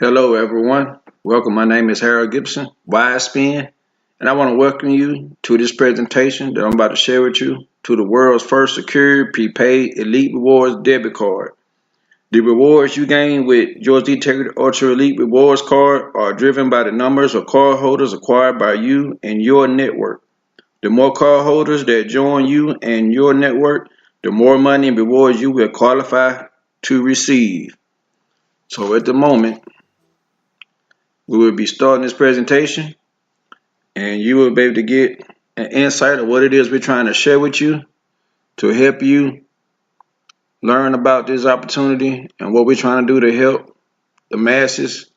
Hello, everyone. Welcome. My name is Harold Gibson, WiseSpend, and I want to welcome you to this presentation that I'm about to share with you to the world's first secure prepaid Elite Rewards debit card. The rewards you gain with your ZTEGRITY Ultra Elite Rewards card are driven by the numbers of cardholders acquired by you and your network. The more cardholders that join you and your network, the more money and rewards you will qualify to receive. So at the moment, we will be starting this presentation and you will be able to get an insight of what it is we're trying to share with you to help you learn about this opportunity and what we're trying to do to help the masses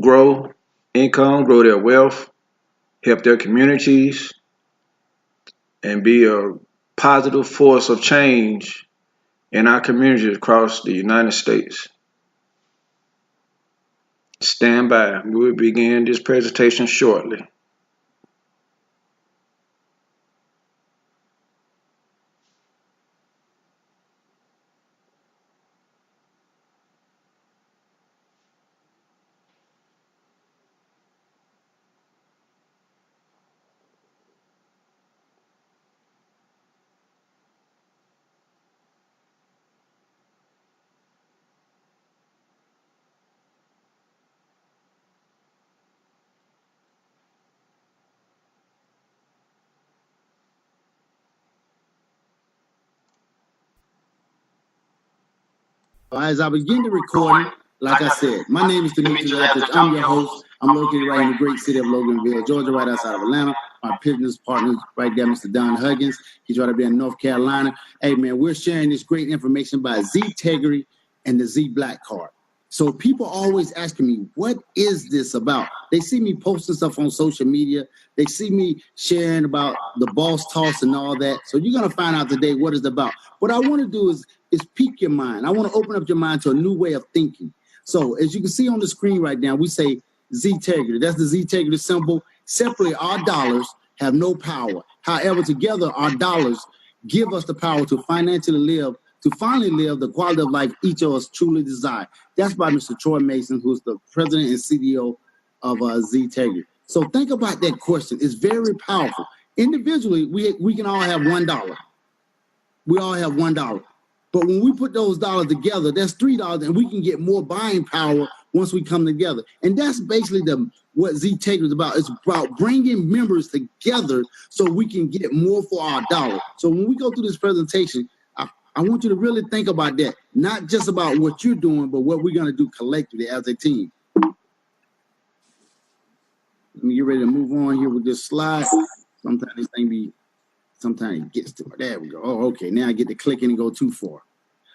grow income, grow their wealth, help their communities, and be a positive force of change in our communities across the United States. Stand by. We will begin this presentation shortly. As I begin the recording, like I said, my name is Demetrius Etheridge. I'm your host. I'm located right in the great city of Loganville, Georgia, right outside of Atlanta. My business partner is right there, Mr. Don Huggins. He's right up there in North Carolina. Hey, man, we're sharing this great information by ZTEGRITY and the ZBlackcard. So people always asking me, what is this about? They see me posting stuff on social media. They see me sharing about the boss toss and all that. So you're going to find out today what it's about. What I want to do is pique your mind. I want to open up your mind to a new way of thinking. So as you can see on the screen right now, we say ZTEGRITY. That's the ZTEGRITY symbol. Separately, our dollars have no power. However, together, our dollars give us the power to financially live, to finally live the quality of life each of us truly desire. That's by Mr. Troy Mason, who's the president and CEO of ZTEGRITY. So think about that question. It's very powerful. Individually, we can all have $1. We all have $1. But when we put those dollars together, that's $3, and we can get more buying power once we come together. And that's basically what ZTEGRITY is about. It's about bringing members together so we can get more for our dollar. So when we go through this presentation, I want you to really think about that, not just about what you're doing, but what we're going to do collectively as a team. Let me get ready to move on here with this slide. Sometimes this thing sometimes it gets to it. There we go. Oh, okay. Now I get to clicking and go too far.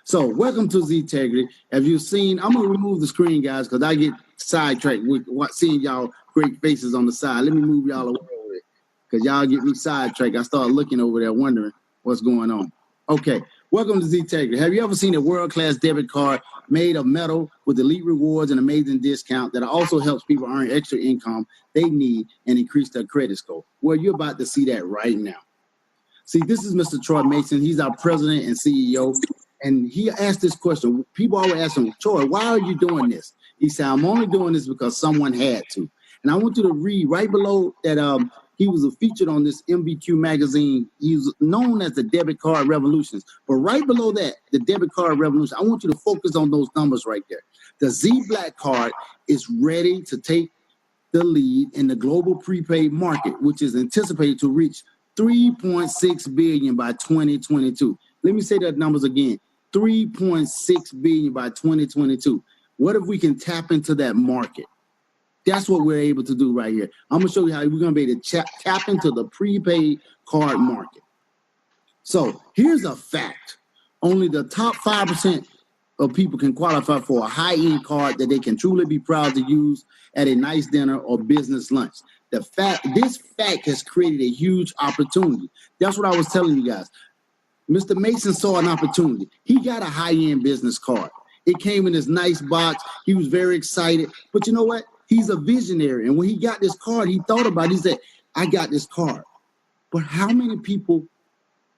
So welcome to ZTEGRITY. As you've seen, I'm going to remove the screen, guys, because I get sidetracked with seeing y'all great faces on the side. Let me move y'all away because y'all get me sidetracked. I start looking over there wondering what's going on. Okay. Welcome to ZTEGRITY. Have you ever seen a world-class debit card made of metal with elite rewards and amazing discount that also helps people earn extra income they need and increase their credit score? Well, you're about to see that right now. See, this is Mr. Troy Mason. He's our president and CEO. And he asked this question. People always ask him, Troy, why are you doing this? He said, I'm only doing this because someone had to. And I want you to read right below that he was featured on this MBQ magazine. He's known as the debit card revolutions. But right below that, the debit card revolution, I want you to focus on those numbers right there. The ZBlackcard is ready to take the lead in the global prepaid market, which is anticipated to reach $3.6 billion by 2022. Let me say that numbers again. $3.6 billion by 2022. What if we can tap into that market? That's what we're able to do right here. I'm going to show you how we're going to be able to tap into the prepaid card market. So here's a fact. Only the top 5% of people can qualify for a high-end card that they can truly be proud to use at a nice dinner or business lunch. This fact has created a huge opportunity. That's what I was telling you guys. Mr. Mason saw an opportunity. He got a high-end business card. It came in this nice box. He was very excited. But you know what? He's a visionary. And when he got this card, he thought about it. He said, I got this card. But how many people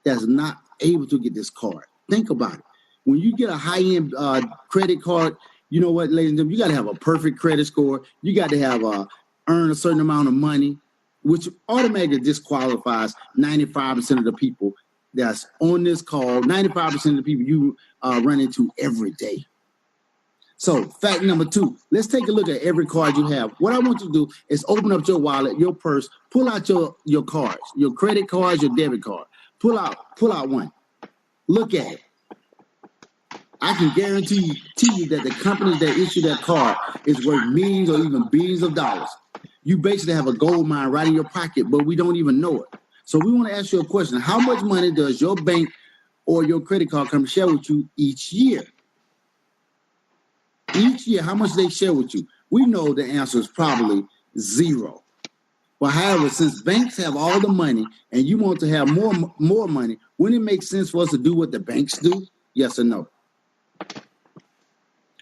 that's not able to get this card? Think about it. When you get a high-end credit card, you know what, ladies and gentlemen, you got to have a perfect credit score. You got to have earn a certain amount of money, which automatically disqualifies 95% of the people that's on this call, 95% of the people you run into every day. So fact number 2, let's take a look at every card you have. What I want you to do is open up your wallet, your purse, pull out your cards, your credit cards, your debit card. Pull out one. Look at it. I can guarantee you that the companies that issue that card is worth millions or even billions of dollars. You basically have a gold mine right in your pocket, but we don't even know it. So we want to ask you a question. How much money does your bank or your credit card company share with you each year? Each year, how much they share with you? We know the answer is probably 0. But however, since banks have all the money and you want to have more money, wouldn't it make sense for us to do what the banks do? Yes or no?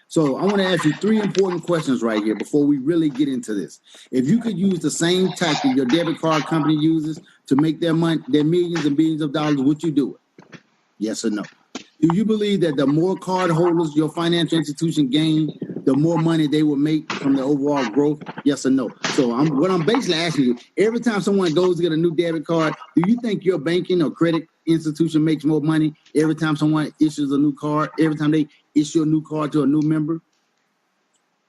So I want to ask you 3 important questions right here before we really get into this. If you could use the same tactic your debit card company uses to make their millions and billions of dollars, would you do it? Yes or no? Do you believe that the more card holders your financial institution gain, the more money they will make from the overall growth? Yes or no? So what I'm basically asking you, every time someone goes to get a new debit card, do you think your banking or credit institution makes more money every time someone issues a new card, every time they issue a new card to a new member?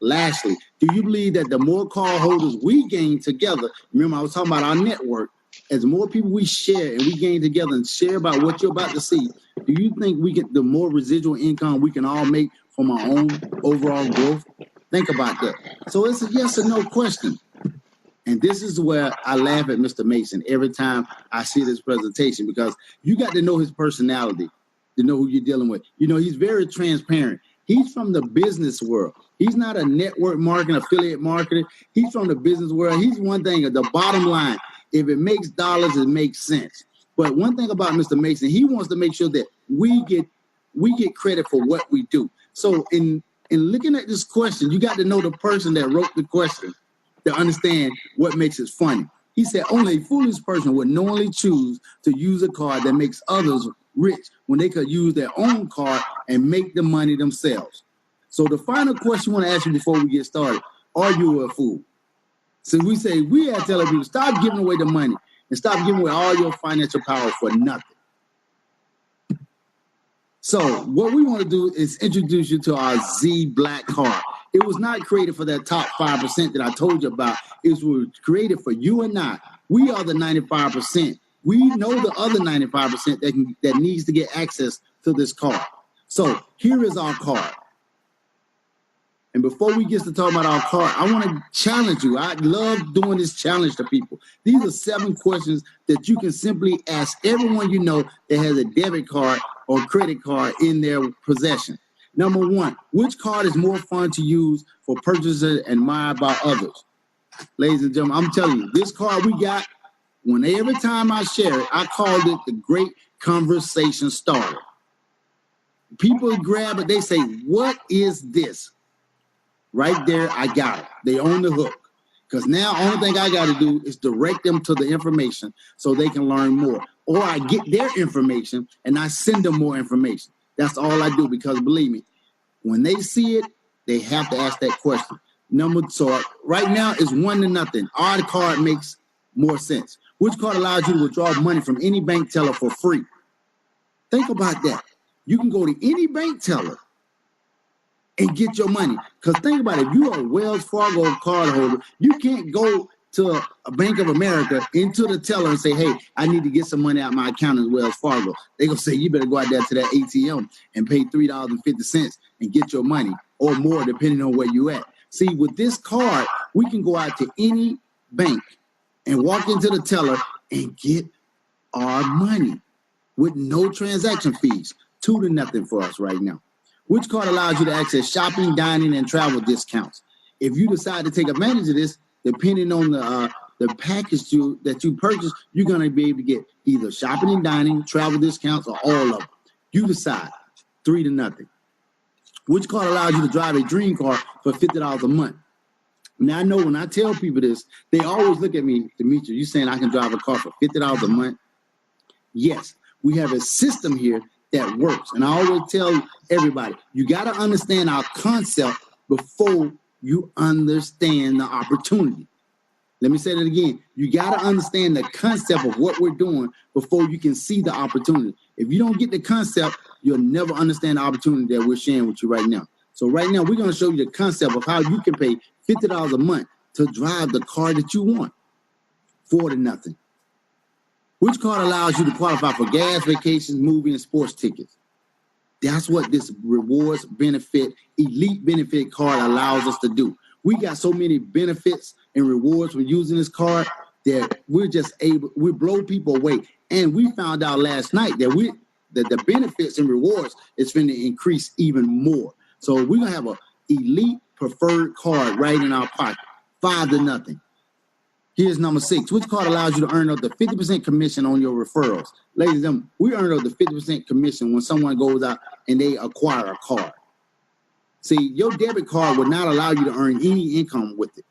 Lastly, do you believe that the more card holders we gain together, remember I was talking about our network, as more people we share and we gain together and share about what you're about to see, do you think we get the more residual income we can all make from our own overall growth? Think about that. So it's a yes or no question. And this is where I laugh at Mr. Mason every time I see this presentation, because you got to know his personality to know who you're dealing with. You know, he's very transparent. He's from the business world. He's not a network marketing, affiliate marketer. He's from the business world. He's one thing, the bottom line. If it makes dollars, it makes sense. But one thing about Mr. Mason, he wants to make sure that we get credit for what we do. So in looking at this question, you got to know the person that wrote the question to understand what makes it funny. He said, only a foolish person would knowingly choose to use a card that makes others rich when they could use their own card and make the money themselves. So the final question I want to ask you before we get started, are you a fool? So we are telling people, stop giving away the money and stop giving away all your financial power for nothing. So what we want to do is introduce you to our ZBlackcard. It was not created for that top 5% that I told you about. It was created for you and I. We are the 95%. We know the other 95% that needs to get access to this card. So here is our card. And before we get to talk about our card, I want to challenge you. I love doing this challenge to people. These are 7 questions that you can simply ask everyone you know that has a debit card or credit card in their possession. Number 1, which card is more fun to use for purchases and admired by others? Ladies and gentlemen, I'm telling you, this card we got, every time I share it, I called it the Great Conversation Starter. People grab it, they say, what is this? Right there, I got it. They own the hook. Because now, only thing I got to do is direct them to the information so they can learn more. Or I get their information and I send them more information. That's all I do, because believe me, when they see it, they have to ask that question. So right now it's 1-0. Our card makes more sense. Which card allows you to withdraw money from any bank teller for free? Think about that. You can go to any bank teller and get your money. Because think about it, if you're a Wells Fargo cardholder, you can't go to a Bank of America into the teller and say, hey, I need to get some money out of my account at Wells Fargo. They're going to say, you better go out there to that ATM and pay $3.50 and get your money, or more, depending on where you at. See, with this card, we can go out to any bank and walk into the teller and get our money with no transaction fees. 2-0 for us right now. Which card allows you to access shopping, dining, and travel discounts? If you decide to take advantage of this, depending on the package that you purchase, you're going to be able to get either shopping and dining, travel discounts, or all of them. You decide. 3-0. Which card allows you to drive a dream car for $50 a month? Now, I know when I tell people this, they always look at me, Demetri, you saying I can drive a car for $50 a month? Yes, we have a system here that works. And I always tell everybody, you got to understand our concept before you understand the opportunity. Let me say that again. You got to understand the concept of what we're doing before you can see the opportunity. If you don't get the concept, you'll never understand the opportunity that we're sharing with you right now. So right now, we're going to show you the concept of how you can pay $50 a month to drive the car that you want for the nothing. Which card allows you to qualify for gas, vacations, movie, and sports tickets? That's what this rewards benefit, elite benefit card allows us to do. We got so many benefits and rewards from using this card that we blow people away. And we found out last night that the benefits and rewards is going to increase even more. So we're going to have an elite preferred card right in our pocket, 5 to nothing. Here's number 6. Which card allows you to earn up to 50% commission on your referrals? Ladies and gentlemen, we earn up to 50% commission when someone goes out and they acquire a card. See, your debit card would not allow you to earn any income with it.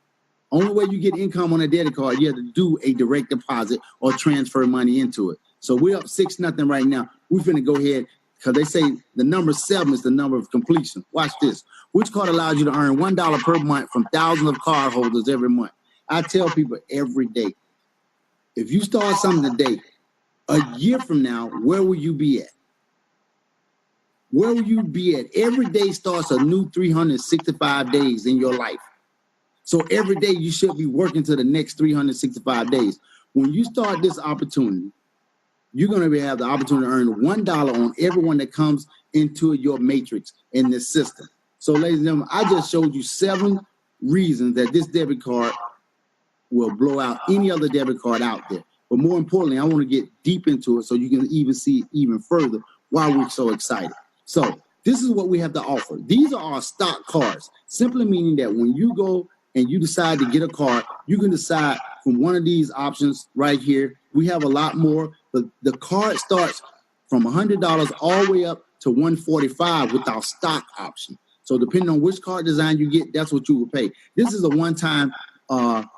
Only way you get income on a debit card, you have to do a direct deposit or transfer money into it. So we're up 6-0 right now. We're finna go ahead because they say the number 7 is the number of completion. Watch this. Which card allows you to earn $1 per month from thousands of cardholders every month? I tell people every day, if you start something today, a year from now, where will you be at? Where will you be at? Every day starts a new 365 days in your life. So every day you should be working to the next 365 days. When you start this opportunity, you're going to have the opportunity to earn $1 on everyone that comes into your matrix in this system. So ladies and gentlemen, I just showed you 7 reasons that this debit card will blow out any other debit card out there. But more importantly, I want to get deep into it so you can even see it even further why we're so excited. So this is what we have to offer. These are our stock cards, simply meaning that when you go and you decide to get a card, you can decide from one of these options right here. We have a lot more, but the card starts from $100 all the way up to $145 with our stock option. So depending on which card design you get, that's what you will pay. This is a one-time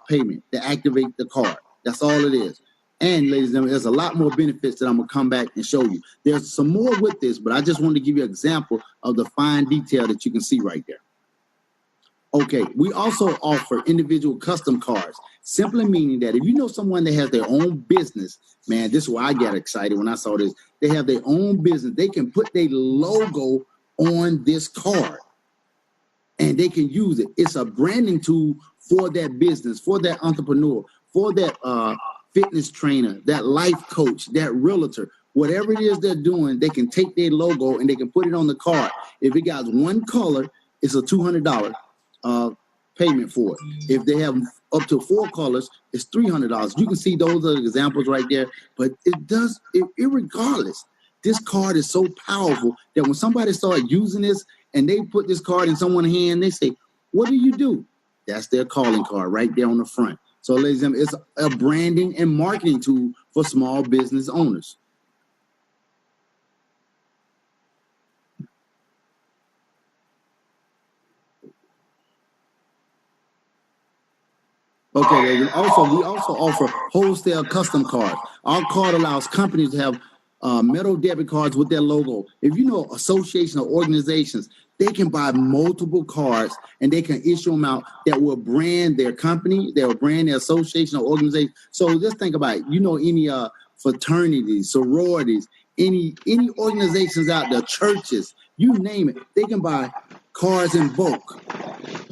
payment to activate the card. That's all it is. And ladies and gentlemen, there's a lot more benefits that I'm going to come back and show you. There's some more with this, but I just wanted to give you an example of the fine detail that you can see right there. Okay, we also offer individual custom cards, simply meaning that if you know someone that has their own business, man, this is why I got excited when I saw this. They have their own business. They can put their logo on this card and they can use it. It's a branding tool for that business, for that entrepreneur, for that fitness trainer, that life coach, that realtor, whatever it is they're doing, they can take their logo and they can put it on the card. If it got one color, it's a $200 payment for it. If they have up to 4 colors, it's $300. You can see those are the examples right there, but irregardless, this card is so powerful that when somebody starts using this and they put this card in someone's hand, they say, what do you do? That's their calling card right there on the front. So ladies and gentlemen, it's a branding and marketing tool for small business owners. Okay, we also offer wholesale custom cards. Our card allows companies to have metal debit cards with their logo. If you know association or organizations, they can buy multiple cards and they can issue them out that will brand their company, they will brand their association or organization. So just think about it. You know, any fraternities, sororities, any organizations out there, churches, you name it, they can buy cards in bulk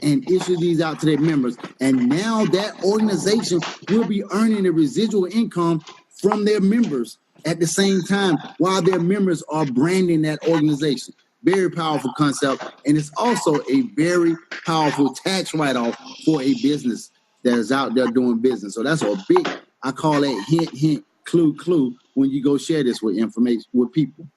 and issue these out to their members. And now that organization will be earning a residual income from their members at the same time while their members are branding that organization. Very powerful concept. And it's also a very powerful tax write-off for a business that is out there doing business. So that's a big, I call that hint, hint, clue, clue when you go share this with information with people.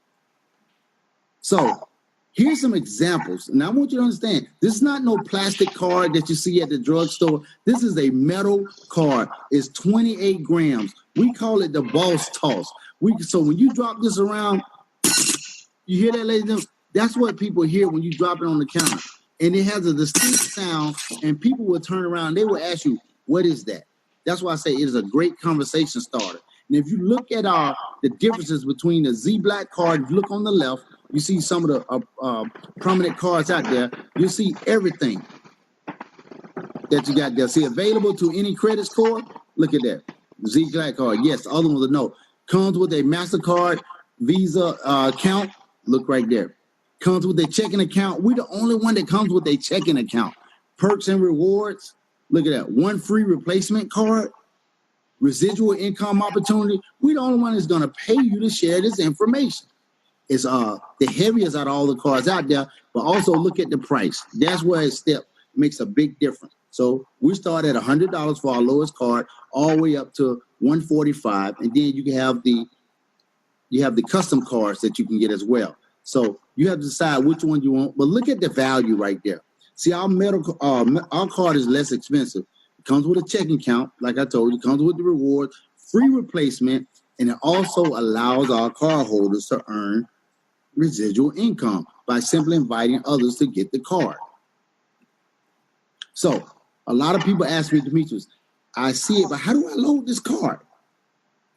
So here's some examples. And I want you to understand, this is not no plastic card that you see at the drugstore. This is a metal card. It's 28 grams. We call it the boss toss. So when you drop this around, you hear that, ladies and gentlemen? That's what people hear when you drop it on the counter. And it has a distinct sound, and people will turn around. They will ask you, what is that? That's why I say it is a great conversation starter. And if you look at the differences between the ZBlackcard, if you look on the left, you see some of the prominent cards out there, you see everything that you got there. See, available to any credit score. Look at that. ZBlackcard. Yes, the other ones are no. Comes with a MasterCard, Visa account. Look right there. Comes with a checking account. We're the only one that comes with a checking account. Perks and rewards. Look at that. One free replacement card. Residual income opportunity. We're the only one that's going to pay you to share this information. It's the heaviest out of all the cards out there, but also look at the price. That's where a step makes a big difference. So we start at $100 for our lowest card, all the way up to $145, and then you can have the custom cards that you can get as well. So you have to decide which one you want. But look at the value right there. See, our card is less expensive. It comes with a checking account, like I told you. It comes with the reward, free replacement, and it also allows our cardholders to earn residual income by simply inviting others to get the card. So a lot of people ask me, Demetrius, I see it, but how do I load this card?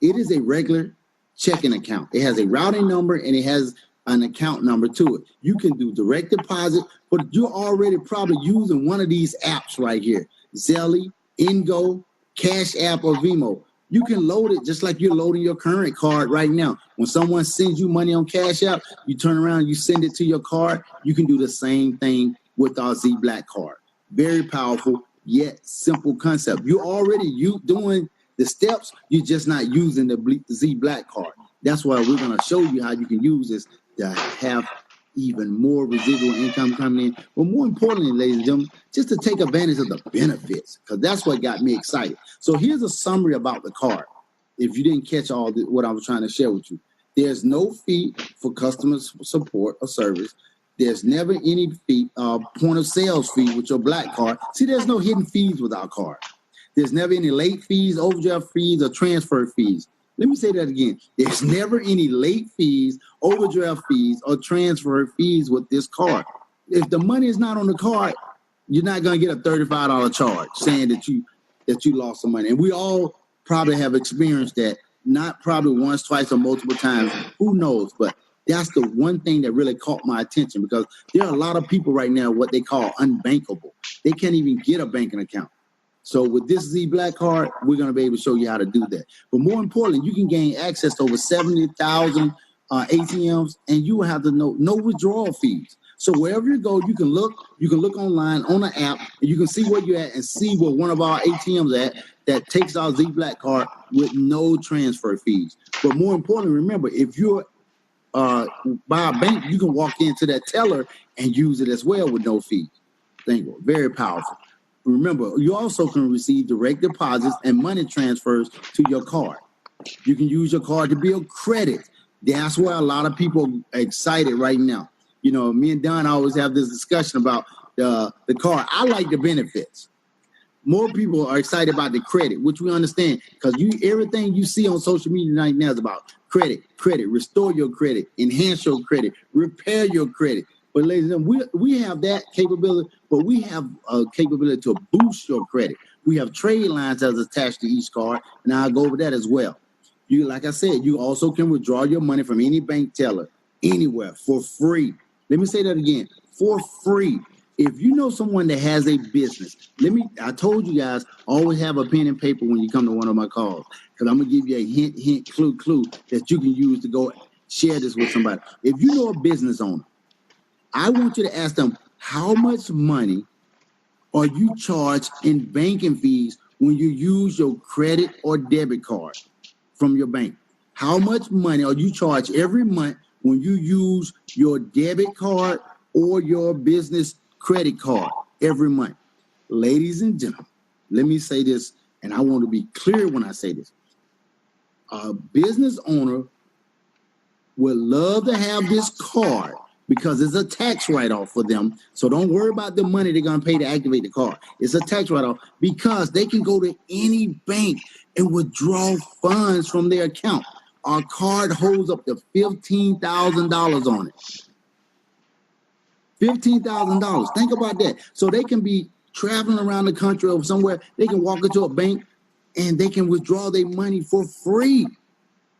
It is a regular checking account. It has a routing number and it has an account number to it. You can do direct deposit, but you're already probably using one of these apps right here, Zelle, Ingo, Cash App, or Vimo. You can load it just like you're loading your current card right now. When someone sends you money on Cash App, you turn around, you send it to your card. You can do the same thing with our ZBlackcard. Very powerful, yet simple concept. You're already doing the steps. You're just not using the ZBlackcard. That's why we're going to show you how you can use this to have even more residual income coming in. But more importantly, ladies and gentlemen, just to take advantage of the benefits, because that's what got me excited. So here's a summary about the card. If you didn't catch all what I was trying to share with you, there's no fee for customer support or service. There's never any fee, point of sales fee with your black card. See, there's no hidden fees with our card. There's never any late fees, overdraft fees, or transfer fees. Let me say that again. There's never any late fees, overdraft fees, or transfer fees with this card. If the money is not on the card, you're not going to get a $35 charge saying that you lost some money. And we all probably have experienced that, not probably once, twice, or multiple times. Who knows? But that's the one thing that really caught my attention, because there are a lot of people right now what they call unbankable. They can't even get a banking account. So with this ZBlackcard, we're going to be able to show you how to do that. But more importantly, you can gain access to over 70,000 ATMs, and you will have to know no withdrawal fees. So wherever you go, you can look online on the app, and you can see where you're at and see where one of our ATMs at that takes our ZBlackcard with no transfer fees. But more importantly, remember, if you're by a bank, you can walk into that teller and use it as well with no fees. Thank you. Very powerful. Remember, you also can receive direct deposits and money transfers to your card. You can use your card to build credit. That's where a lot of people are excited right now. You know, me and Don always have this discussion about the card. I like the benefits. More people are excited about the credit, which we understand, because everything you see on social media right now is about credit, restore your credit, enhance your credit, repair your credit. But ladies and gentlemen, we have that capability, but we have a capability to boost your credit. We have Tradelines that's attached to each card, and I'll go over that as well. Like I said, you also can withdraw your money from any bank teller anywhere for free. Let me say that again, for free. If you know someone that has a business, I told you guys, always have a pen and paper when you come to one of my calls, because I'm going to give you a hint, clue that you can use to go share this with somebody. If you know a business owner, I want you to ask them, how much money are you charged in banking fees when you use your credit or debit card from your bank? How much money are you charged every month when you use your debit card or your business credit card every month? Ladies and gentlemen, let me say this, and I want to be clear when I say this. A business owner would love to have this card because it's a tax write-off for them. So don't worry about the money they're going to pay to activate the card. It's a tax write-off because they can go to any bank and withdraw funds from their account. Our card holds up to $15,000 on it. $15,000. Think about that. So they can be traveling around the country or somewhere. They can walk into a bank and they can withdraw their money for free.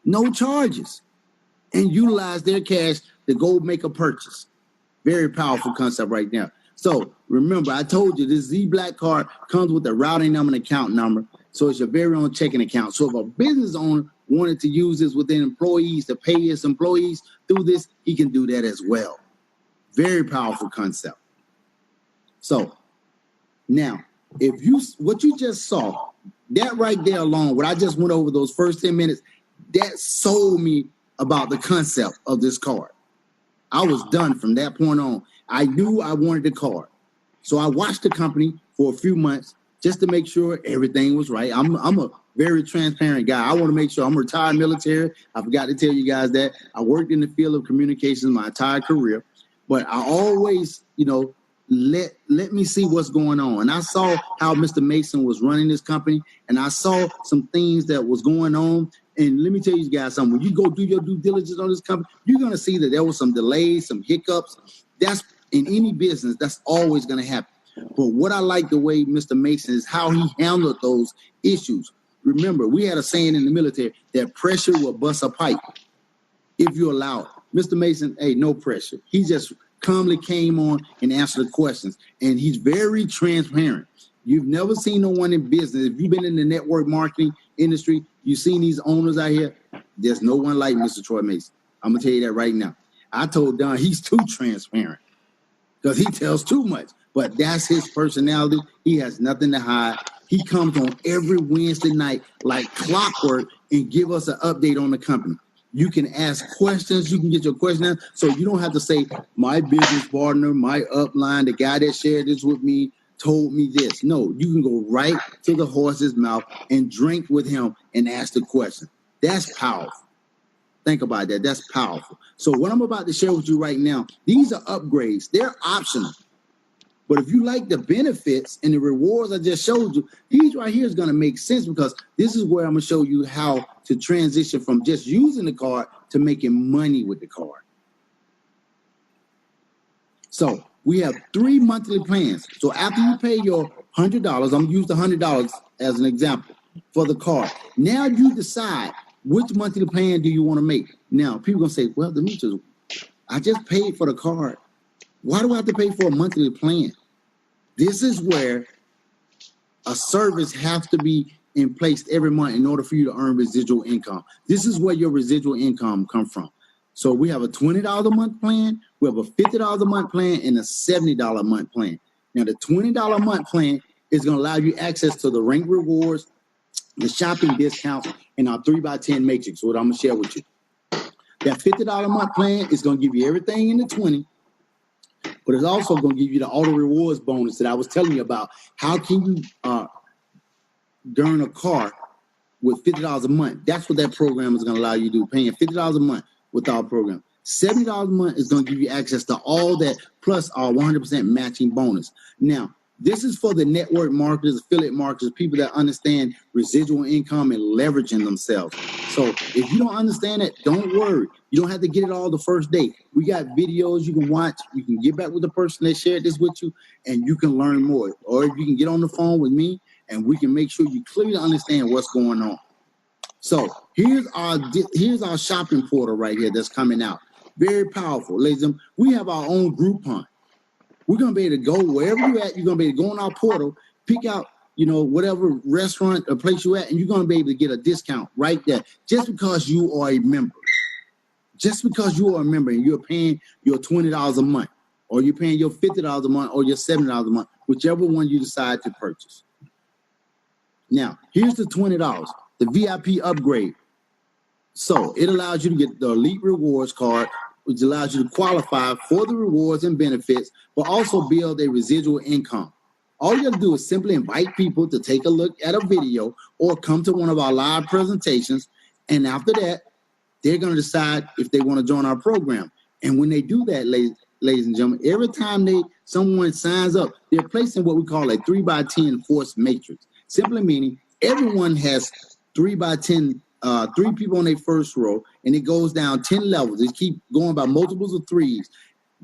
No charges. And utilize their cash to go make a purchase. Very powerful concept right now. So remember, I told you this ZBlackcard comes with a routing number and account number. So it's your very own checking account. So if a business owner wanted to use this within employees to pay his employees through this, he can do that as well. Very powerful concept. So now, what you just saw, that right there alone, what I just went over those first 10 minutes, that sold me about the concept of this card. I was done from that point on. I knew I wanted the card. So I watched the company for a few months just to make sure everything was right. I'm a very transparent guy. I want to make sure. I'm retired military. I forgot to tell you guys that. I worked in the field of communications my entire career. But I always, let me see what's going on. And I saw how Mr. Mason was running this company, and I saw some things that was going on. And let me tell you guys something. When you go do your due diligence on this company, you're going to see that there was some delays, some hiccups. That's in any business. That's always going to happen. But what I like the way Mr. Mason is how he handled those issues. Remember, we had a saying in the military that pressure will bust a pipe if you allow it. Mr. Mason, hey, no pressure. He just calmly came on and answered the questions. And he's very transparent. You've never seen no one in business. If you've been in the network marketing industry, you've seen these owners out here. There's no one like Mr. Troy Mason. I'm going to tell you that right now. I told Don he's too transparent because he tells too much. But that's his personality. He has nothing to hide. He comes on every Wednesday night like clockwork and give us an update on the company. You can ask questions. You can get your question answered. So you don't have to say, my business partner, my upline, the guy that shared this with me told me this. No, you can go right to the horse's mouth and drink with him and ask the question. That's powerful. Think about that. That's powerful. So what I'm about to share with you right now, these are upgrades. They're optional. But if you like the benefits and the rewards I just showed you, these right here is going to make sense because this is where I'm going to show you how to transition from just using the card to making money with the card. So we have 3 monthly plans. So after you pay your $100, I'm going to use the $100 as an example for the card. Now you decide which monthly plan do you want to make. Now people are going to say, well, Demetrius, I just paid for the card. Why do I have to pay for a monthly plan? This is where a service has to be in place every month in order for you to earn residual income. This is where your residual income comes from. So we have a $20 a month plan, we have a $50 a month plan, and a $70 a month plan. Now the $20 a month plan is going to allow you access to the rank rewards, the shopping discounts, and our 3x10 matrix, what I'm going to share with you. That $50 a month plan is going to give you everything in the 20. But it's also going to give you the auto rewards bonus that I was telling you about. How can you earn a car with $50 a month? That's what that program is going to allow you to do, paying $50 a month with our program. $70 a month is going to give you access to all that, plus our 100% matching bonus. Now, this is for the network marketers, affiliate marketers, people that understand residual income and leveraging themselves. So if you don't understand it, don't worry. You don't have to get it all the first day. We got videos you can watch. You can get back with the person that shared this with you, and you can learn more. Or you can get on the phone with me, and we can make sure you clearly understand what's going on. So here's our shopping portal right here that's coming out. Very powerful, ladies and gentlemen. We have our own Groupon. We're going to be able to go wherever you're at. You're going to be able to go on our portal, pick out, whatever restaurant or place you're at, and you're going to be able to get a discount right there just because you are a member. Just because you are a member and you're paying your $20 a month, or you're paying your $50 a month, or your $70 a month, whichever one you decide to purchase. Now, here's the $20, the VIP upgrade. So it allows you to get the Elite Rewards card, which allows you to qualify for the rewards and benefits, but also build a residual income. All you have to do is simply invite people to take a look at a video or come to one of our live presentations. And after that, they're going to decide if they want to join our program. And when they do that, ladies and gentlemen, every time someone signs up, they're placing what we call a 3x10 force matrix. Simply meaning everyone has 3x10 3 people on their first row, and it goes down 10 levels. They keep going by multiples of 3s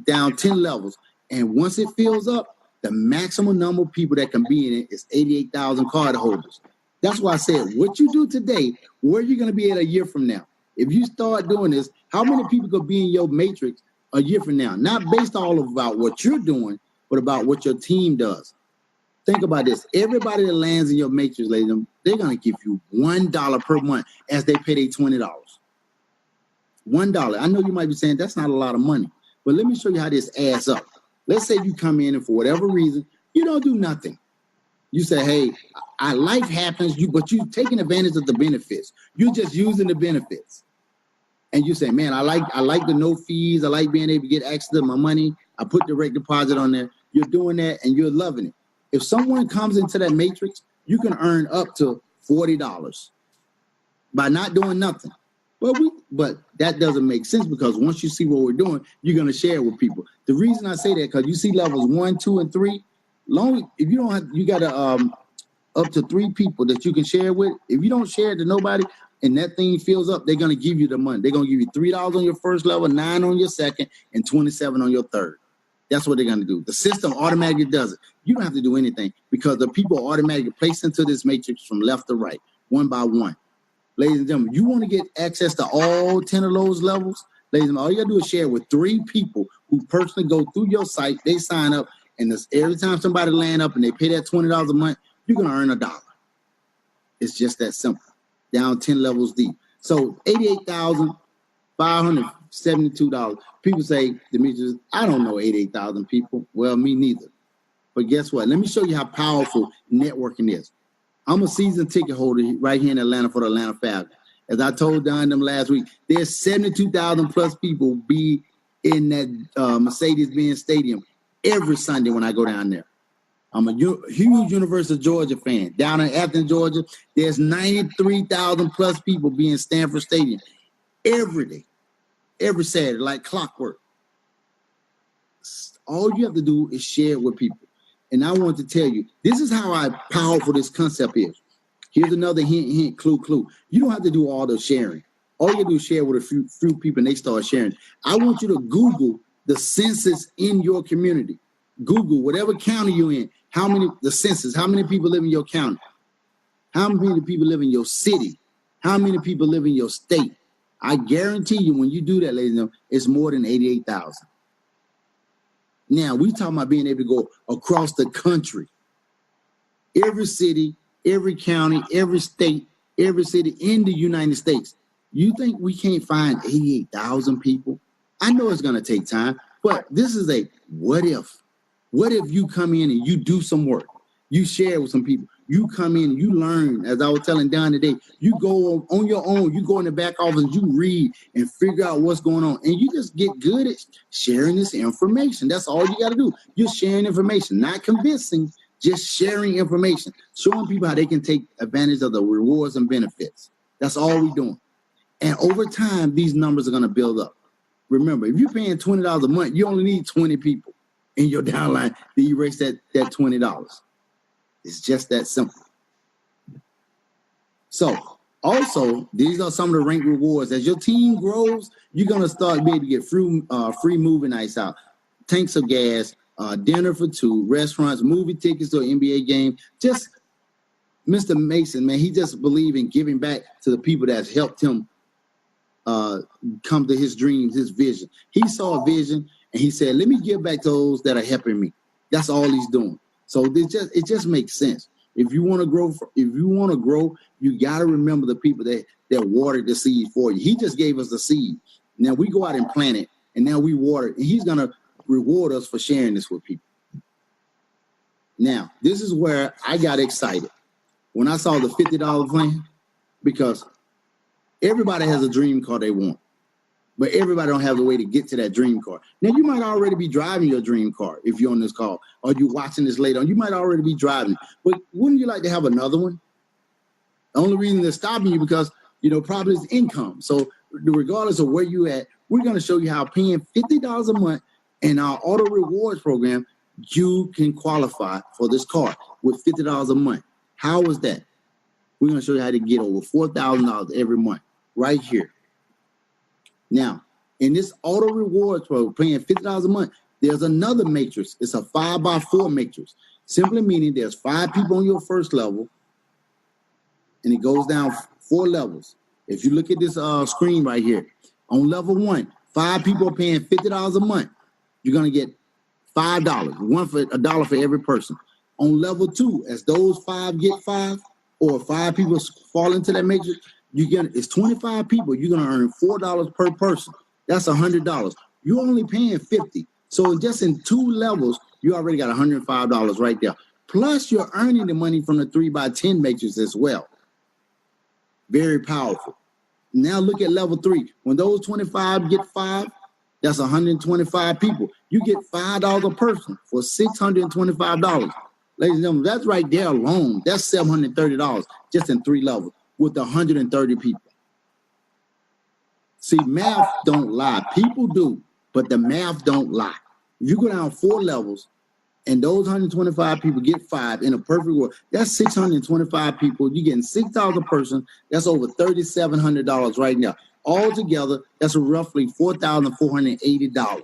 down 10 levels. And once it fills up, the maximum number of people that can be in it is 88,000 cardholders. That's why I said, what you do today, where are you going to be at a year from now? If you start doing this, how many people could be in your matrix a year from now, not based all about what you're doing, but about what your team does. Think about this. Everybody that lands in your matrix, ladies, they're going to give you $1 per month as they pay their $20. $1. I know you might be saying that's not a lot of money, but let me show you how this adds up. Let's say you come in and for whatever reason, you don't do nothing. You say, hey, life happens, but you're taking advantage of the benefits. You're just using the benefits. And you say, man, I like the no fees. I like being able to get access to my money. I put direct deposit on there. You're doing that and you're loving it. If someone comes into that matrix, you can earn up to $40 by not doing nothing. But that doesn't make sense because once you see what we're doing, you're going to share it with people. The reason I say that, because you see levels 1, 2, and 3. If you don't have, you got to up to 3 people that you can share with. If you don't share it to nobody and that thing fills up, they're going to give you the money. They're going to give you $3 on your first level, 9 on your second, and 27 on your third. That's what they're going to do. The system automatically does it. You don't have to do anything because the people are automatically placed into this matrix from left to right, one by one. Ladies and gentlemen, you want to get access to all 10 of those levels? Ladies and gentlemen, all you got to do is share with 3 people who personally go through your site. They sign up, and every time somebody land up and they pay that $20 a month, you're going to earn $1. It's just that simple. Down 10 levels deep. So $88,572. People say, Demetrius, I don't know 88,000 people. Well, me neither. But guess what? Let me show you how powerful networking is. I'm a season ticket holder right here in Atlanta for the Atlanta Falcons. As I told Don them last week, there's 72,000 plus people be in that Mercedes-Benz Stadium every Sunday when I go down there. I'm a huge University of Georgia fan. Down in Athens, Georgia, there's 93,000 plus people be in Stanford Stadium every day, every Saturday, like clockwork. All you have to do is share it with people. And I want to tell you, this is how powerful this concept is. Here's another hint, clue. You don't have to do all the sharing. All you do is share with a few people and they start sharing. I want you to Google the census in your community. Google whatever county you're in, the census, how many people live in your county? How many people live in your city? How many people live in your state? I guarantee you when you do that, ladies and gentlemen, it's more than 88,000. Now, we talking about being able to go across the country. Every city, every county, every state, every city in the United States. You think we can't find 88,000 people? I know it's going to take time, but this is a what if. What if you come in and you do some work? You share with some people. You come in and you learn, as I was telling Don today, you go on your own, you go in the back office, you read and figure out what's going on. And you just get good at sharing this information. That's all you got to do. You're sharing information, not convincing, just sharing information, showing people how they can take advantage of the rewards and benefits. That's all we're doing. And over time, these numbers are going to build up. Remember, if you're paying $20 a month, you only need 20 people in your downline to erase that $20. It's just that simple. So, also, these are some of the ranked rewards. As your team grows, you're going to start being able to get free movie nights out, tanks of gas, dinner for 2, restaurants, movie tickets to an NBA game. Just Mr. Mason, man, he just believes in giving back to the people that's helped him come to his dreams, his vision. He saw a vision, and he said, let me give back to those that are helping me. That's all he's doing. So it just makes sense. If you want to grow, you got to remember the people that watered the seed for you. He just gave us the seed. Now we go out and plant it, and now we water it. And he's going to reward us for sharing this with people. Now, this is where I got excited when I saw the $50 plan, because everybody has a dream car they want. But everybody don't have the way to get to that dream car. Now, you might already be driving your dream car if you're on this call, or you're watching this later on. You might already be driving. But wouldn't you like to have another one? The only reason they're stopping you because, probably is income. So regardless of where you at, we're going to show you how paying $50 a month in our auto rewards program, you can qualify for this car with $50 a month. How is that? We're going to show you how to get over $4,000 every month right here. Now, in this auto rewards program, paying $50 a month, there's another matrix. It's a 5x4 matrix, simply meaning there's 5 people on your first level, and it goes down 4 levels. If you look at this screen right here, on level 1, 5 people are paying $50 a month, you're going to get $5, $1 for every person. On level 2, as those 5 get 5, or 5 people fall into that matrix, it's 25 people. You're going to earn $4 per person. That's $100. You're only paying $50. So just in 2 levels, you already got $105 right there. Plus, you're earning the money from the 3x10 matrix as well. Very powerful. Now look at level 3. When those 25 get 5, that's 125 people. You get $5 a person for $625. Ladies and gentlemen, that's right there alone. That's $730 just in 3 levels with 130 people. See, math don't lie. People do, but the math don't lie. If you go down 4 levels and those 125 people get 5 in a perfect world, that's 625 people. You're getting $6 a person. That's over $3,700 right now. Altogether, that's roughly $4,480.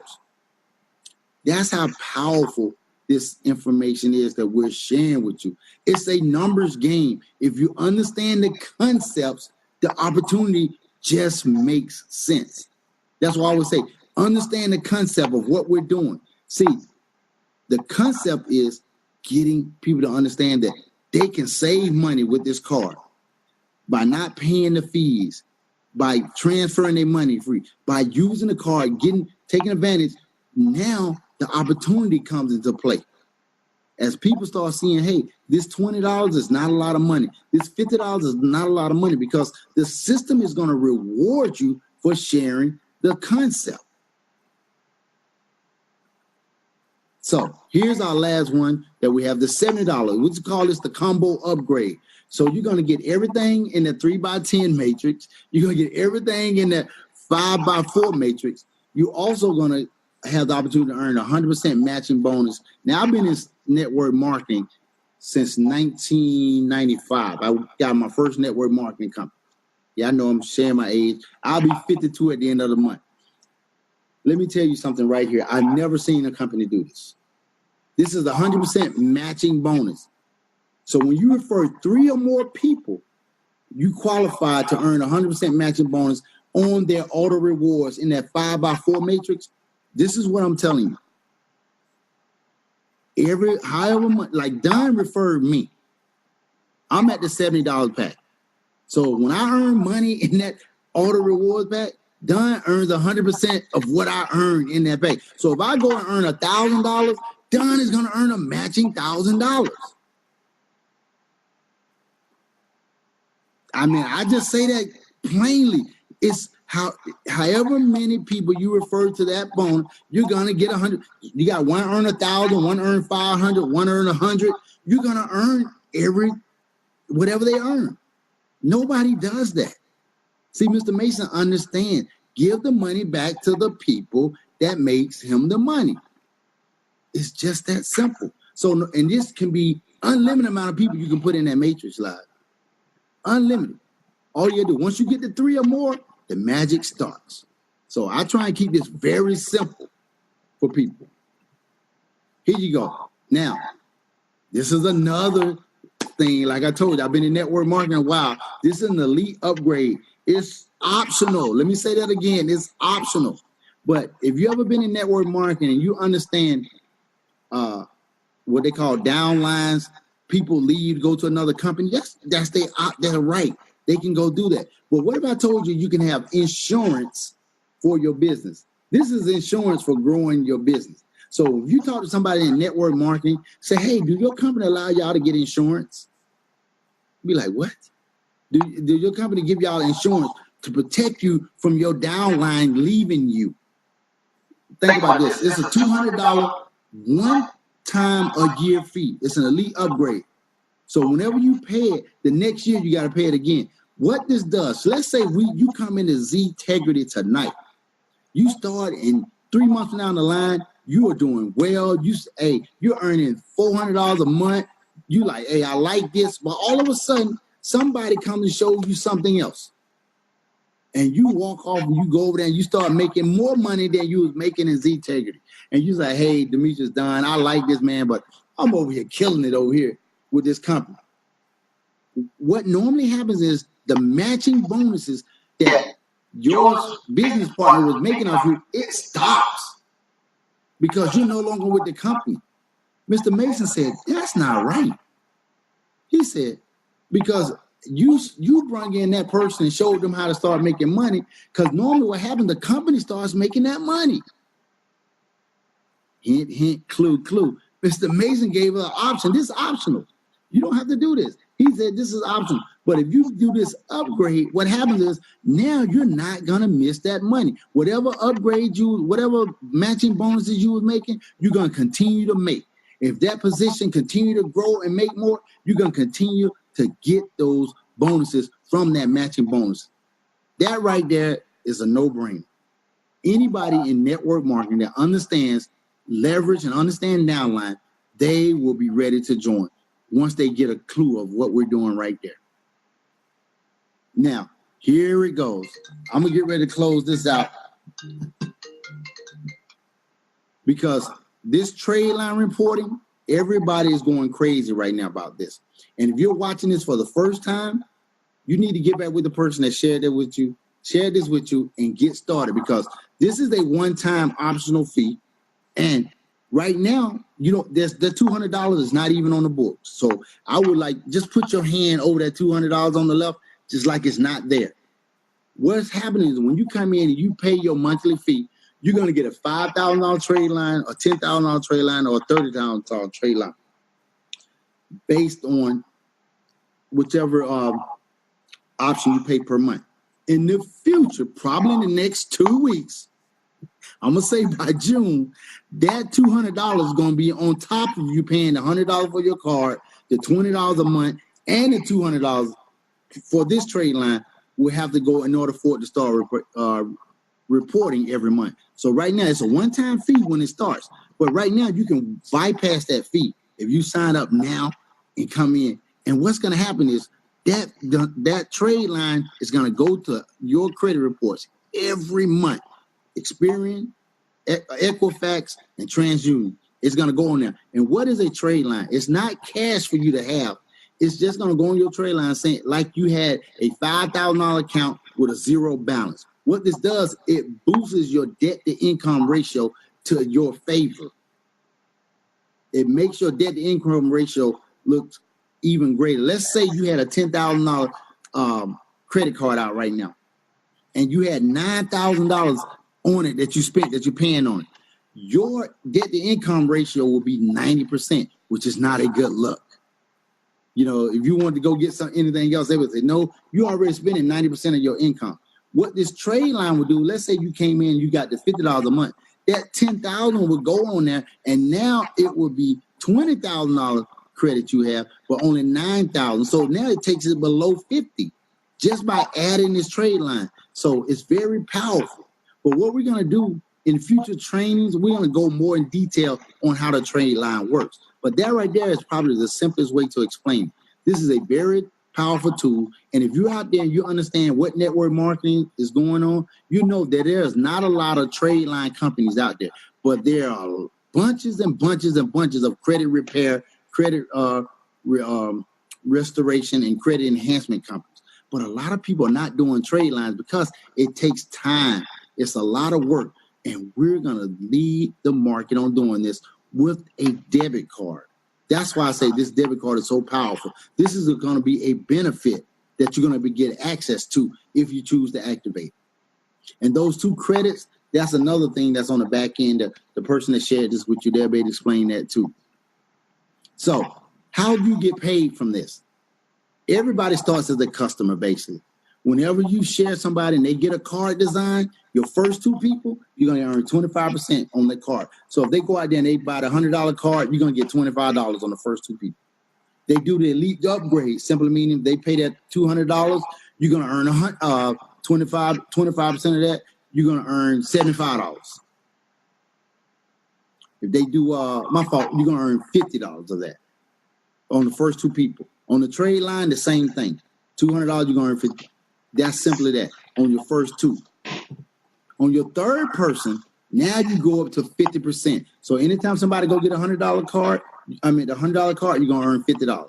That's how powerful this information is that we're sharing with you. It's a numbers game. If you understand the concepts, the opportunity just makes sense. That's why I always say, understand the concept of what we're doing. See, the concept is getting people to understand that they can save money with this card by not paying the fees, by transferring their money free, by using the card, taking advantage. Now the opportunity comes into play. As people start seeing, hey, this $20 is not a lot of money. This $50 is not a lot of money, because the system is going to reward you for sharing the concept. So here's our last one that we have, the $70. We call this the combo upgrade. So you're going to get everything in the 3x10 matrix. You're going to get everything in the 5x4 matrix. You're also going to have the opportunity to earn 100% matching bonus. Now, I've been in network marketing since 1995. I got my first network marketing company. Yeah, I know I'm sharing my age. I'll be 52 at the end of the month. Let me tell you something right here. I've never seen a company do this. This is a 100% matching bonus. So when you refer 3 or more people, you qualify to earn 100% matching bonus on their auto rewards in that 5x4 matrix. This is what I'm telling you. However much, like Don referred me, I'm at the $70 pack. So when I earn money in that auto rewards pack, Don earns 100% of what I earn in that pack. So if I go and earn $1,000, Don is going to earn a matching $1,000. I mean, I just say that plainly. It's however many people you refer to that bonus, you're gonna get 100. You got one earn 1,000, one earn 500, one earn 100. You're gonna earn whatever they earn. Nobody does that. See, Mr. Mason, understand. Give the money back to the people that makes him the money. It's just that simple. So, and this can be unlimited amount of people you can put in that matrix live. Unlimited. All you do, once you get to 3 or more, the magic starts. So I try and keep this very simple for people. Here you go. Now, this is another thing. Like I told you, I've been in network marketing a while. This is an elite upgrade. It's optional. Let me say that again. It's optional. But if you ever been in network marketing and you understand what they call downlines, people leave, go to another company, that's their right. They can go do that. But what if I told you can have insurance for your business? This is insurance for growing your business. So if you talk to somebody in network marketing, say, hey, do your company allow y'all to get insurance? Be like, what? Do your company give y'all insurance to protect you from your downline leaving you? Think about this. It's a $200 one-time-a-year fee. It's an elite upgrade. So whenever you pay it, the next year you got to pay it again. What this does, so let's say you come into ZTEGRITY tonight. You start in 3 months down the line, you are doing well. You're earning $400 a month. You like, hey, I like this. But all of a sudden, somebody comes and shows you something else. And you walk off and you go over there and you start making more money than you was making in ZTEGRITY. And you say, hey, Demetrius Don, I like this, man, but I'm over here killing it over here with this company. What normally happens is the matching bonuses that your business partner was making off you, it stops because you're no longer with the company. Mr. Mason said, that's not right. He said, because you brought in that person and showed them how to start making money, because normally what happens, the company starts making that money. Hint, hint, clue, clue. Mr. Mason gave her an option. This is optional. You don't have to do this. He said this is optional. But if you do this upgrade, what happens is now you're not going to miss that money. Whatever upgrade whatever matching bonuses you was making, you're going to continue to make. If that position continue to grow and make more, you're going to continue to get those bonuses from that matching bonus. That right there is a no-brainer. Anybody in network marketing that understands leverage and understand downline, they will be ready to join once they get a clue of what we're doing right there. Now, here it goes. I'm going to get ready to close this out because this trade line reporting, everybody is going crazy right now about this. And if you're watching this for the first time, you need to get back with the person that shared this with you and get started, because this is a one-time optional fee. And right now, there's the $200 is not even on the book. So I would just put your hand over that $200 on the left, just like it's not there. What's happening is when you come in and you pay your monthly fee, you're going to get a $5,000 trade line, a $10,000 trade line, or a $30,000 trade line based on whichever option you pay per month. In the future, probably in the next 2 weeks, I'm going to say by June, that $200 is going to be on top of you paying the $100 for your card, the $20 a month, and the $200 for this trade line will have to go in order for it to start reporting every month. So right now, it's a one-time fee when it starts. But right now, you can bypass that fee if you sign up now and come in. And what's going to happen is that trade line is going to go to your credit reports every month. Experian, Equifax, and TransUnion. It's going to go on there. And what is a trade line? It's not cash for you to have. It's just going to go on your trade line saying like you had a $5,000 account with a zero balance. What this does, it boosts your debt-to-income ratio to your favor. It makes your debt-to-income ratio look even greater. Let's say you had a $10,000 credit card out right now, and you had $9,000 on it that you spent, that you're paying on it. Your debt-to-income ratio will be 90%, which is not a good look. If you wanted to go get anything else, they would say, no, you're already spending 90% of your income. What this trade line would do, let's say you came in, you got the $50 a month, that $10,000 would go on there, and now it would be $20,000 credit you have, but only $9,000. So now it takes it below 50 just by adding this trade line. So it's very powerful. But what we're going to do in future trainings, we're going to go more in detail on how the trade line works. But that right there is probably the simplest way to explain it. This is a very powerful tool. And if you're out there and you understand what network marketing is going on, you know that there's not a lot of trade line companies out there, but there are bunches and bunches and bunches of credit repair, credit restoration, and credit enhancement companies. But a lot of people are not doing trade lines because it takes time. It's a lot of work. And we're going to lead the market on doing this with a debit card. That's why I say this debit card is so powerful. This is going to be a benefit that you're going to get access to if you choose to activate. And those two credits, that's another thing that's on the back end. The person that shared this with you, they'll be able to explain that too. So how do you get paid from this? Everybody starts as a customer, basically. Whenever you share somebody and they get a card design, your first two people, you're going to earn 25% on the card. So if they go out there and they buy the $100 card, you're going to get $25 on the first two people. They do the elite upgrade, simply meaning they pay that $200, you're going to earn 25% of that, you're going to earn $75. If they do, my fault, you're going to earn $50 of that on the first two people. On the trade line, the same thing. $200, you're going to earn $50. That's simply that on your first two. On your third person, now you go up to 50%. So anytime somebody go get a $100 card, the $100 card, you're going to earn $50.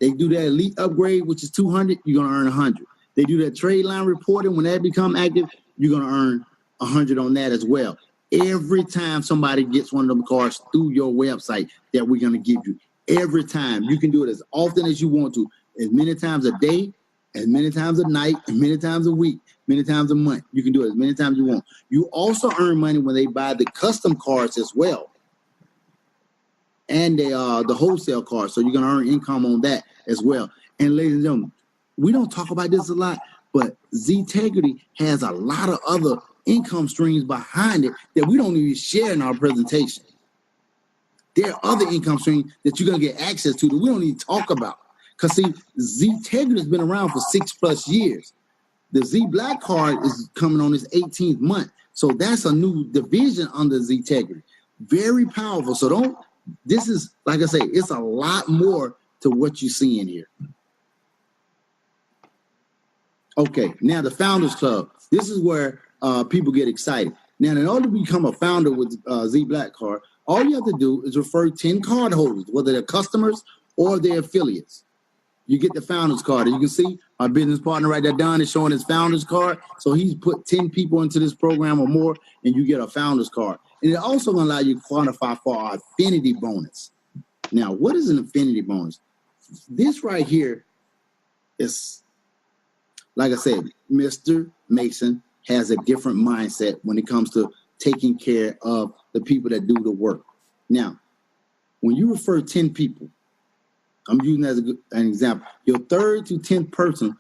They do that elite upgrade, which is $200, you're going to earn $100. They do that trade line reporting. When that become active, you're going to earn 100 on that as well. Every time somebody gets one of them cards through your website that we're going to give you. Every time. You can do it as often as you want to, as many times a day, as many times a night, as many times a week, many times a month. You can do it as many times you want. You also earn money when they buy the custom cards as well, and the wholesale cards. So you're going to earn income on that as well. And ladies and gentlemen, we don't talk about this a lot, but ZTEGRITY has a lot of other income streams behind it that we don't even share in our presentation. There are other income streams that you're going to get access to that we don't even talk about. Because, see, ZTEGRITY has been around for 6+ years. The ZBlackcard is coming on its 18th month. So that's a new division under ZTEGRITY. Very powerful. So this is, like I say, it's a lot more to what you see in here. Okay, now the Founders Club. This is where people get excited. Now, in order to become a founder with ZBlackcard, all you have to do is refer 10 cardholders, whether they're customers or they're affiliates. You get the Founders Card. And you can see my business partner right there, Don, is showing his Founders Card. So he's put 10 people into this program or more, and you get a Founders Card. And it also going to allow you to quantify for our affinity bonus. Now, what is an affinity bonus? This right here is, like I said, Mr. Mason has a different mindset when it comes to taking care of the people that do the work. Now, when you refer 10 people, I'm using that as an example, your 3rd to 10th person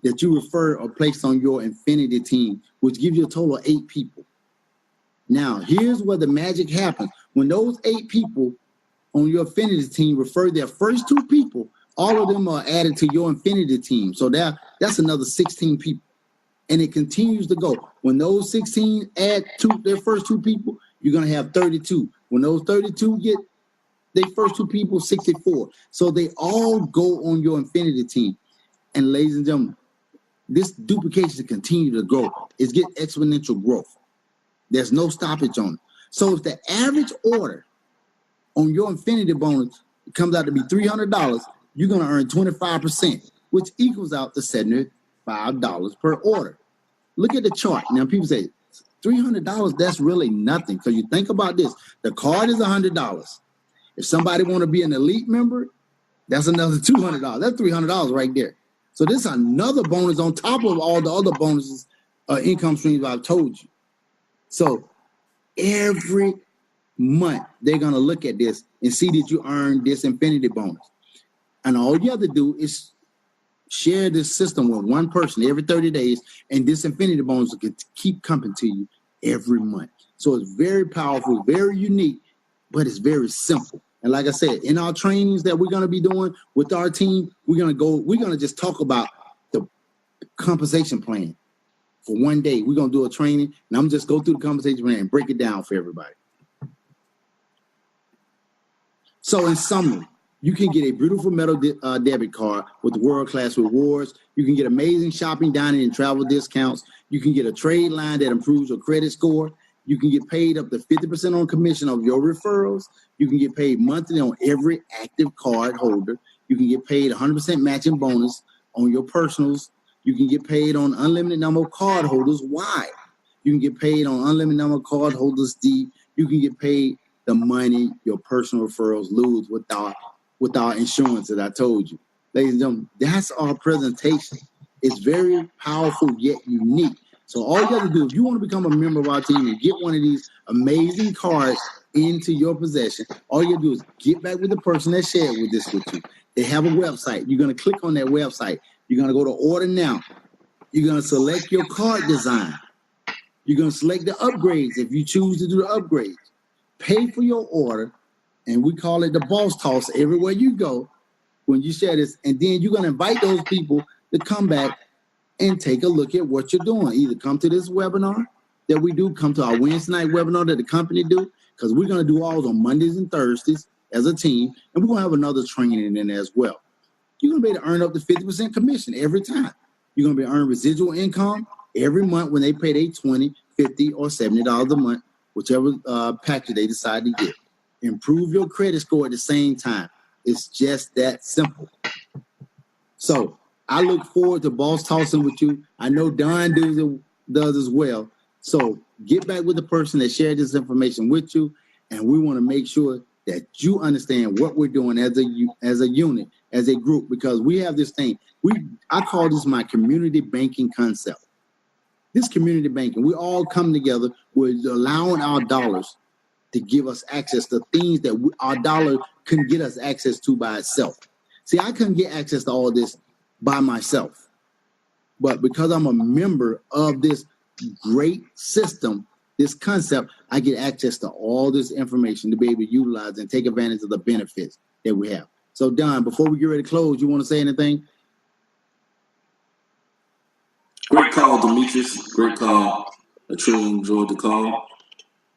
that you refer or place on your Infinity team, which gives you a total of 8 people. Now, here's where the magic happens. When those 8 people on your Infinity team refer their first 2 people, all of them are added to your Infinity team. So that's another 16 people. And it continues to go. When those 16 add their first 2 people, you're going to have 32. When those 32 get their first 2 people, 64. So they all go on your Infinity team. And ladies and gentlemen, this duplication continue to grow. It's get exponential growth. There's no stoppage on it. So if the average order on your Infinity bonus comes out to be $300, you're going to earn 25%, which equals out to $75 per order. Look at the chart. Now, people say, $300, that's really nothing. Because you think about this. The card is $100. If somebody want to be an elite member, that's another $200. That's $300 right there. So this is another bonus on top of all the other bonuses, income streams I've told you. So every month, they're going to look at this and see that you earn this Infinity bonus. And all you have to do is share this system with one person every 30 days, and this Infinity bonus will keep coming to you every month. So it's very powerful, very unique, but it's very simple. And like I said, in our trainings that we're going to be doing with our team, we're going to just talk about the compensation plan for one day. We're going to do a training, and I'm just go through the compensation plan and break it down for everybody. So in summary, you can get a beautiful metal debit card with world-class rewards. You can get amazing shopping, dining, and travel discounts. You can get a trade line that improves your credit score. You can get paid up to 50% on commission of your referrals. You can get paid monthly on every active card holder. You can get paid 100% matching bonus on your personals. You can get paid on unlimited number of card holders wide. You can get paid on unlimited number of card holders deep. You can get paid the money your personal referrals lose with our insurance that I told you. Ladies and gentlemen, that's our presentation. It's very powerful yet unique. So all you have to do, if you want to become a member of our team and get one of these amazing cards into your possession, all you have to do is get back with the person that shared this with you. They have a website. You're going to click on that website. You're going to go to order now. You're going to select your card design. You're going to select the upgrades if you choose to do the upgrades. Pay for your order, and we call it the boss toss everywhere you go when you share this. And then you're going to invite those people to come back and take a look at what you're doing. Either come to this webinar that we do, come to our Wednesday night webinar that the company do, because we're going to do ours on Mondays and Thursdays as a team, and we're going to have another training in there as well. You're going to be able to earn up to 50% commission every time. You're going to be earning residual income every month when they pay their $20, $50, or $70 a month, whichever package they decide to get. Improve your credit score at the same time. It's just that simple. So I look forward to boss tossing with you. I know Don does as well. So get back with the person that shared this information with you, and we want to make sure that you understand what we're doing as a unit, as a group, because we have this thing. I call this my community banking concept. This community banking, we all come together with allowing our dollars to give us access to things that our dollar couldn't get us access to by itself. See, I couldn't get access to all this by myself. But because I'm a member of this great system, this concept, I get access to all this information to be able to utilize and take advantage of the benefits that we have. So, Don, before we get ready to close, you want to say anything? Great call, Demetrius. Great call. I truly enjoyed the call.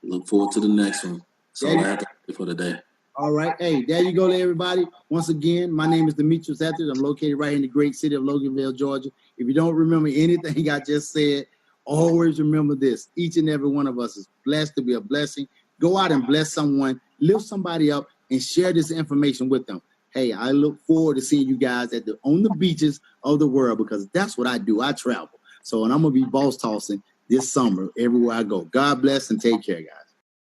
Look forward to the next one. That's all I have to say for today. All right. Hey, there you go, everybody. Once again, my name is Demetrius Etheridge. I'm located right in the great city of Loganville, Georgia. If you don't remember anything I just said, always remember this. Each and every one of us is blessed to be a blessing. Go out and bless someone, lift somebody up, and share this information with them. Hey, I look forward to seeing you guys on the beaches of the world, because that's what I do. I travel. So, and I'm going to be boss tossing this summer everywhere I go. God bless and take care, guys.